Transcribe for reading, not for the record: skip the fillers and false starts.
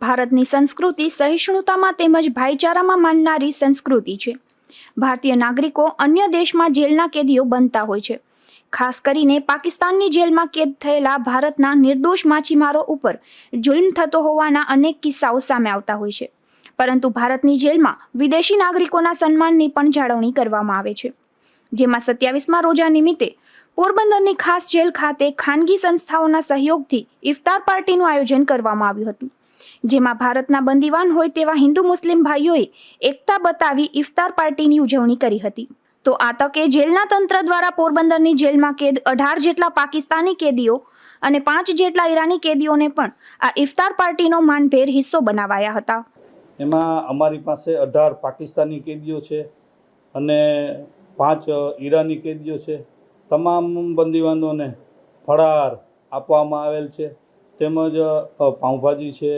ભારતની સંસ્કૃતિ સહિષ્ણુતામાં તેમજ ભાઈચારામાં માનનારી સંસ્કૃતિ છે। ભારતીય નાગરિકો અન્ય દેશમાં જેલના કેદીઓ બનતા હોય છે। ખાસ કરીને પાકિસ્તાનની જેલમાં કેદ થયેલા ભારતના નિર્દોષ માછીમારો ઉપર જુલ્મ થતો હોવાના અનેક કિસ્સાઓ સામે આવતા હોય છે। પરંતુ ભારતની જેલમાં વિદેશી નાગરિકોના સન્માનની પણ જાળવણી કરવામાં આવે છે। જેમાં 27મા રોજા નિમિત્તે પોરબંદરની ખાસ જેલ ખાતે ખાનગી સંસ્થાઓના સહયોગથી ઇફતાર પાર્ટીનું આયોજન કરવામાં આવ્યું હતું। જેમાં ભારતના બંદીવાન હોય તેવા હિન્દુ મુસ્લિમ ભાઈઓએ એકતા બતાવી ઇફતાર પાર્ટીની ઉજવણી કરી હતી। તો આ તકે જેલના તંત્ર દ્વારા પોરબંદરની જેલમાં કેદ 18 જેટલા પાકિસ્તાની કેદીઓ અને 5 જેટલા ઈરાની કેદીઓને પણ આ ઇફતાર પાર્ટીનો માનભેર હિસ્સો બનાવાયા હતા। એમાં અમારી પાસે 18 પાકિસ્તાની કેદીઓ છે અને 5 ઈરાની કેદીઓ છે। તમામ બંદીવાનોને ફળાર આપવામાં આવેલ છે, તેમજ પાઉંભાજી છે,